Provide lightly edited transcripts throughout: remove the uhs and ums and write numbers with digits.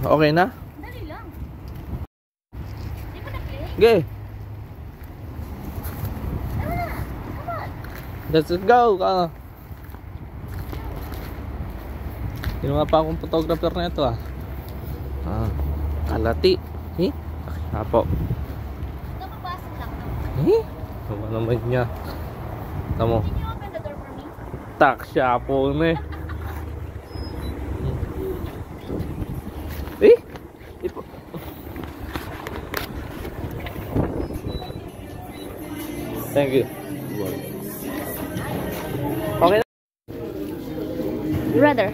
Okay na? Dali lang. Di ba na-play? Okay. Tara na. Come on. Let's go. Kinuha pa akong photographer na ito ah. Kalati. Apo. Napapasok lang. Ano naman niya. Tamo. Can you open the door for me? Tak siya po na Thank you. Okay. Brother.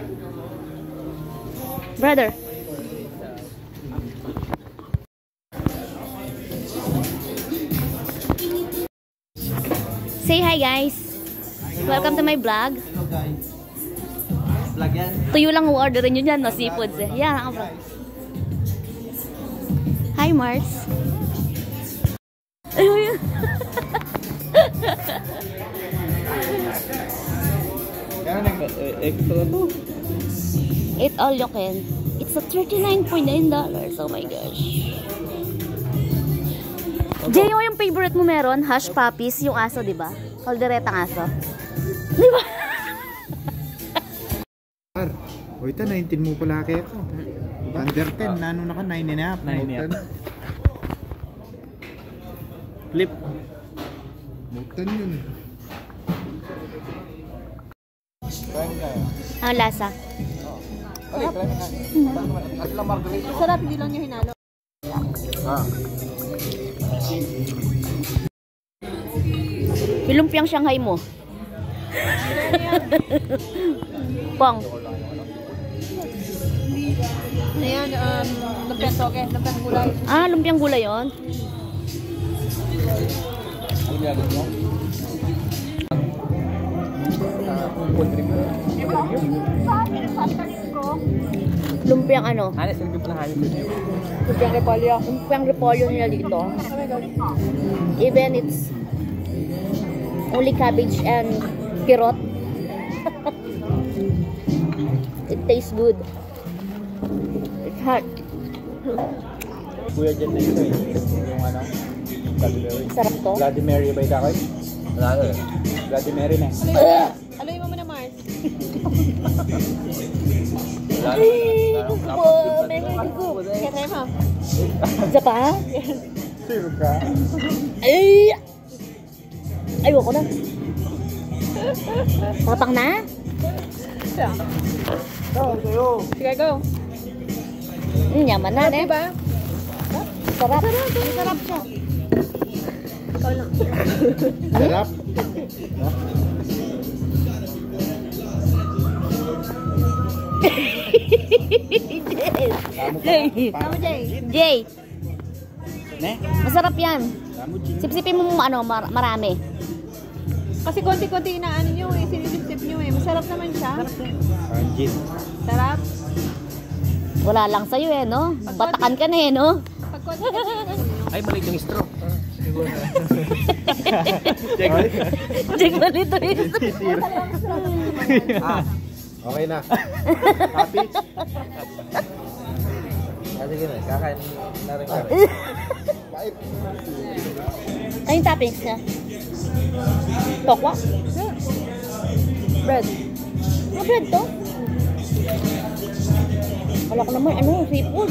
Say hi guys. Welcome to my vlog. Hello guys. Vlog yan. Tuyo lang orderin nyo dyan, no? Seafoods eh. Yeah, bro. Hi Mars. Kaya extra to. Eat all you can. It's a $39.9. Oh my gosh. Jay, yung favorite mo meron? Hush puppies, yung aso, di ba? Kalderetang aso. Di ba? O ito, 19 mo pala kaya ko. Under 10, nano na ka, 9.5. 9.5. Flip. Muktan yun. Ang lasa. Masarap, hindi lang niya hinalo. Yung lumpiang Shanghai mo. Pong. Ayan, lumpiang toge, lumpiang gulay. Lumpiang gulay yun. Lumpiang ano? Lumpiang repolyo. Lumpiang repolyo nila dito. Even it's only cabbage and carrot. It tastes good. It's hot. Kuya dyan na ito eh. Yung ano? Vladimir. Sarap to. Vladimir ba ito ako? Wala eh. Vladimir na. Aluin mo muna, Mars. Ay, gusto ko. May gusto ko. Kaya tayo mo. Isa pa? Sure ka? Ay! Ayoko na. Tapang na? Sige, go. Yaman na, eh. Diba? Sarap. Sarap siya. Ikaw lang. Sarap. Jay. Tama, Jay. Jay. Ne? Masarap yan. Kamu Jin. Sipsipin mo ano, marami. Kasi konti-konti inaano nyo eh, sinisip-sip nyo eh. Masarap naman siya. Jin. Sarap. Wala lang sa'yo eh, no? Batakan ka na eh, no? Pag konti-konti. Ay, maliit yung straw. Jay, malito yun. Okay na. Happy? Sige na, kakain na rin kami. Bait. Ano yung toppings niya? Tokwa? Bread. Bread to? Wala ko naman, seafood.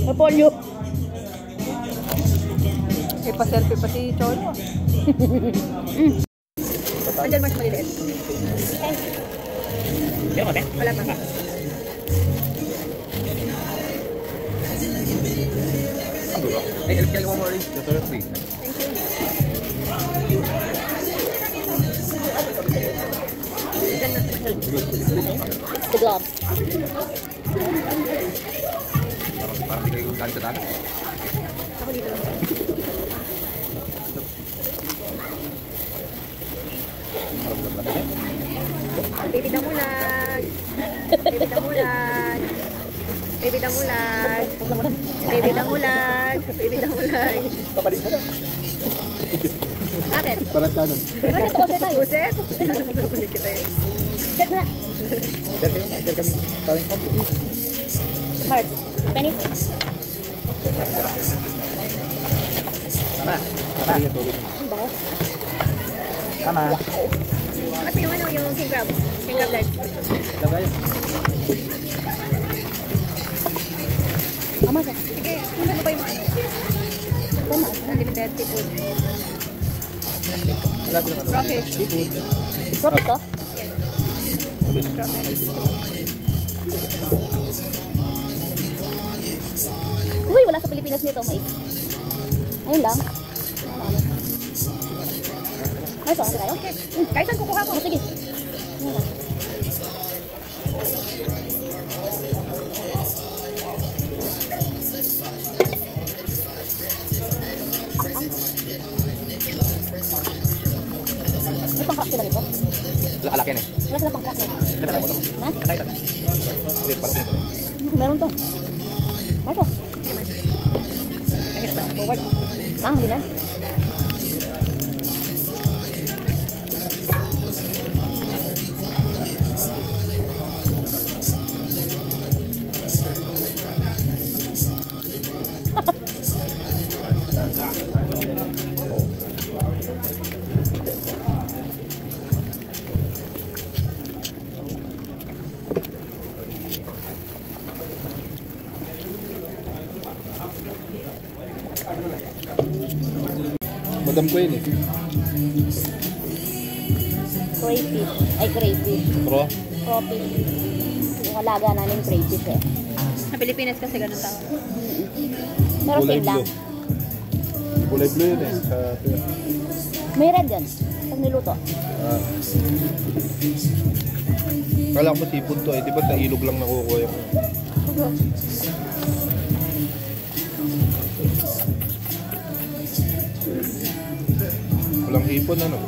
Repolyo. Eh, pa-selfie pa si Cholo. Andiyan, Mars, maliliit. Wala pa. Ay, kailangan mo orange. Ito yung free. The gloves. Parang hindi kayo kanto-tanto. Ako dito. Baby damulag. Baby damulag. Baby damulag. Baby damulag. Baby damulag. Papalit mo na. Ate. Set. Para ka nun. Set ako, set tayo. Set? Set na. Dahil kami tawing kompo. Heart. Penny. Tama. Tama. Ang bango. Tama. Kasi yung ano, yung king crab. King crab live. Lagay. Ama, set. Sige, ano ba yung ano? Tama. Unlimited seafood. Wala ko naman. Crawfish. Seafood. Drop ito. Uy, wala sa Pilipinas nito, mais. Ayun lang. Ay, so, tayo? Okay. Kahit saan kukuha ko. Oh, sige. Ayun lang. May pangkrak sila dito? Lakalaki yan eh. Wala sila pangkrak na. Kata mo ito. Ha? Kata ito. Okay, para ito. Meron to. Ay, to. Forward. Hindi na. Madam ko yun eh. Crayfish. Ay, crayfish. Pro? Crawfish. Yung alaga namin crayfish eh. Sa Pilipinas kasi ganun tao. Pero Kulay same lang. blue. Kulay blue yun eh. Sa... May red yan. Pag niluto. Kala ko seafood to eh. Di ba sa ilog lang nakukuha yung... Walang hipon ano.